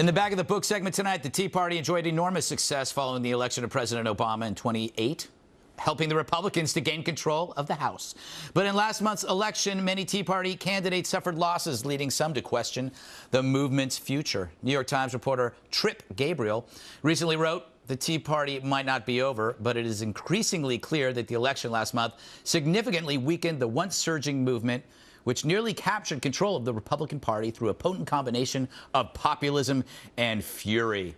In the back of the book segment tonight, the Tea Party enjoyed enormous success following the election of President Obama in 2008, helping the Republicans to gain control of the House. But in last month's election, many Tea Party candidates suffered losses, leading some to question the movement's future. New York Times reporter Trip Gabriel recently wrote, "The Tea Party might not be over, but it is increasingly clear that the election last month significantly weakened the once surging movement, which nearly captured control of the Republican Party through a potent combination of populism and fury."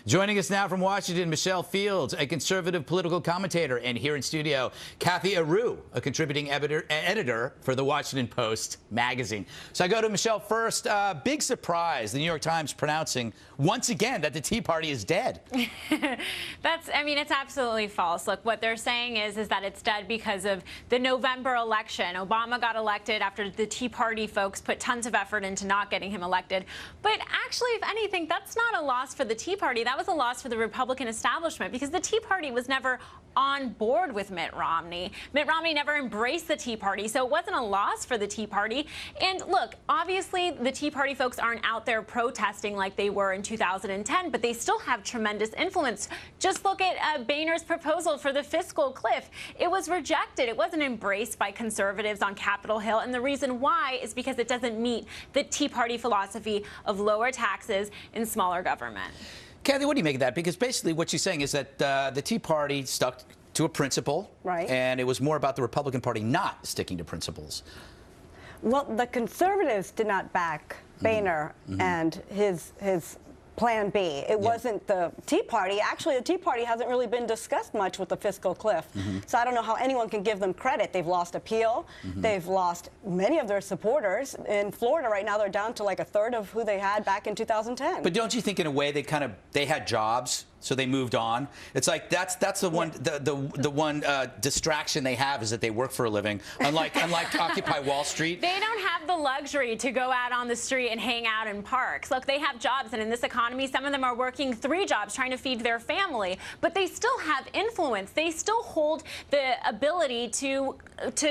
Joining us now from Washington, Michelle Fields, a conservative political commentator, and here in studio, Cathy, Areu, a contributing editor for the Washington Post magazine. So I go to Michelle first. Big surprise, the New York Times pronouncing once again that the Tea Party is dead. It's absolutely false. Look, what they're saying is that it's dead because of the November election. Obama got elected after the Tea Party folks put tons of effort into not getting him elected. But actually, if anything, that's not a loss for the Tea Party. That was a loss for the Republican establishment because the Tea Party was never on board with Mitt Romney. Mitt Romney never embraced the Tea Party, so it wasn't a loss for the Tea Party. And look, obviously, the Tea Party folks aren't out there protesting like they were in 2010, but they still have tremendous influence. Just look at Boehner's proposal for the fiscal cliff. It was rejected. It wasn't embraced by conservatives on Capitol Hill, and the reason why is because it doesn't meet the Tea Party philosophy of lower taxes and smaller government. Cathy, what do you make of that? Because basically what she's saying is that the Tea Party stuck to a principle, right? And it was more about the Republican Party not sticking to principles. Well, the conservatives did not back Boehner and his Plan B. It wasn't the Tea Party. Actually, the Tea Party hasn't really been discussed much with the fiscal cliff. So I don't know how anyone can give them credit. They've lost appeal. They've lost many of their supporters. In Florida right now, they're down to like a third of who they had back in 2010. But don't you think in a way they had jobs, so they moved on? It's like that's the one the one distraction they have is that they work for a living. Unlike Occupy Wall Street. They don't have the luxury to go out on the street and hang out in parks. Look, they have jobs, and in this economy, some of them are working 3 jobs trying to feed their family. But they still have influence. They still hold the ability to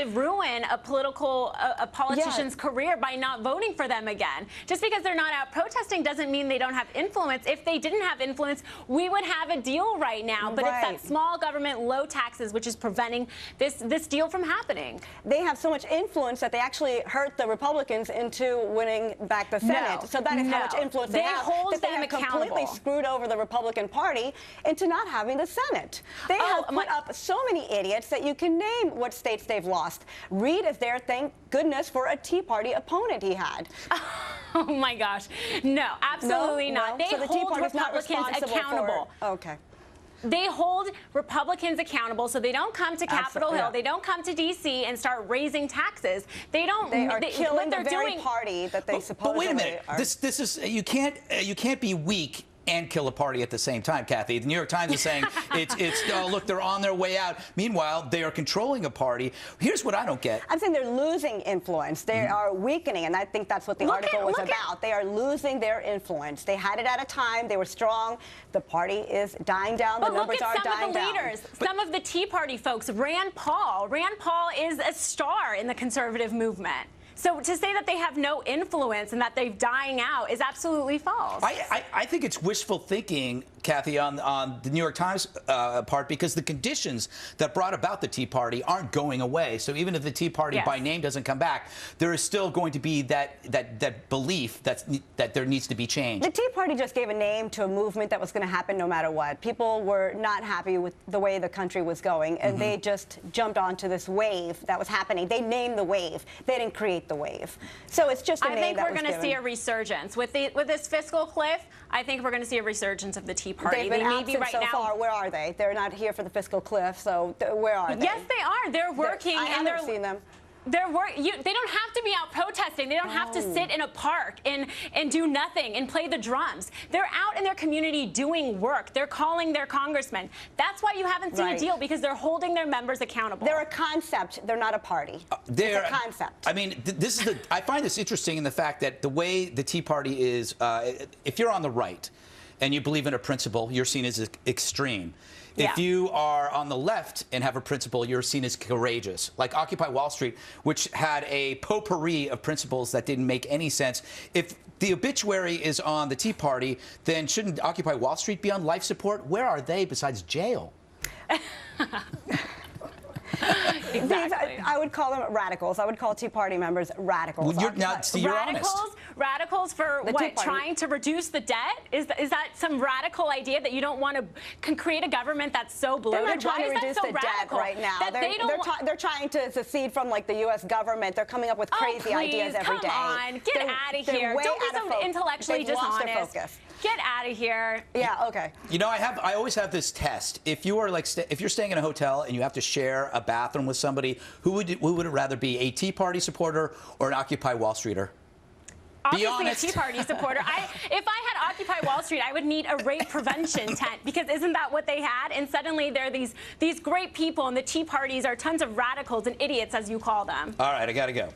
ruin a politician's career by not voting for them again. Just because they're not out protesting doesn't mean they don't have influence. If they didn't have influence, we would have a deal right now, but it's that small government, low taxes, which is preventing this deal from happening. They have so much influence that they actually hurt the Republicans into winning back the Senate. So that is how much influence they have. Hold them accountable. Completely screwed over the Republican Party into not having the Senate. They have put up so many idiots that you can name what states they've lost. Reid is there, thank goodness, for a Tea Party opponent he had. Oh my gosh. No, absolutely not. They hold Republicans accountable. Okay. They hold Republicans accountable, so they don't come to Capitol Hill, they don't come to D.C. and start raising taxes. They don't. They are killing the very party that they supposedly But wait a minute. are. This is you can't be weak and kill a party at the same time, Cathy. The New York Times is saying oh, look, they're on their way out. Meanwhile, they are controlling a party. Here's what I don't get. I'm saying they're losing influence. They are weakening, and I think that's what the article was about. They are losing their influence. They had it at a time. They were strong. The party is dying down. The numbers are dying down. But look at some of the leaders. Some of the Tea Party folks. Rand Paul. Rand Paul is a star in the conservative movement. So to say that they have no influence and that they're dying out is absolutely false. I think it's wishful thinking, Cathy, on the New York Times part, because the conditions that brought about the Tea Party aren't going away. So even if the Tea Party by name doesn't come back, there is still going to be that belief that there needs to be change. The Tea Party just gave a name to a movement that was going to happen no matter what. People were not happy with the way the country was going, and they just jumped onto this wave that was happening. They named the wave. They didn't create the wave. So it's just a name that was given. I think we're going to see a resurgence. With this fiscal cliff, I think we're going to see a resurgence of the Tea Party. They've been absent so far. Where are they? They're not here for the fiscal cliff, so where are they? Yes, they are. They're working. I haven't seen them. They don't have to be out protesting. They don't have to sit in a park and do nothing and play the drums. They're out in their community doing work. They're calling their congressmen. That's why you haven't seen a deal, because they're holding their members accountable. They're a concept. They're not a party. They're a concept. I mean, I find this interesting in the fact that the way the Tea Party is, if you're on the right, and you believe in a principle, you're seen as extreme. If Yeah. you are on the left and have a principle, you're seen as courageous. Like Occupy Wall Street, which had a potpourri of principles that didn't make any sense. If the obituary is on the Tea Party, then shouldn't Occupy Wall Street be on life support? Where are they besides jail? Exactly. I would call them radicals. I would call Tea Party members radicals. Well, you're honest. Radicals for The Tea what? Party. Trying to reduce the debt? Is that some radical idea that you don't want to create a government that's so bloated? They're not trying Why to is reduce that so the debt radical? right now. That they don't They're trying to secede from like the U.S. government. They're coming up with crazy ideas every day. Come on, get out of here. Don't be so intellectually They've lost their dishonest. focus. Get out of here. Yeah, okay. You know, I always have this test. If you are like, if you're staying in a hotel and you have to share a bathroom with somebody, who would it rather be, a Tea Party supporter or an Occupy Wall Streeter? Be Obviously honest. a Tea Party supporter. If I had Occupy Wall Street, I would need a rape prevention tent, because isn't that what they had? And suddenly there are these great people, and the Tea Parties are tons of radicals and idiots, as you call them. All right, I got to go.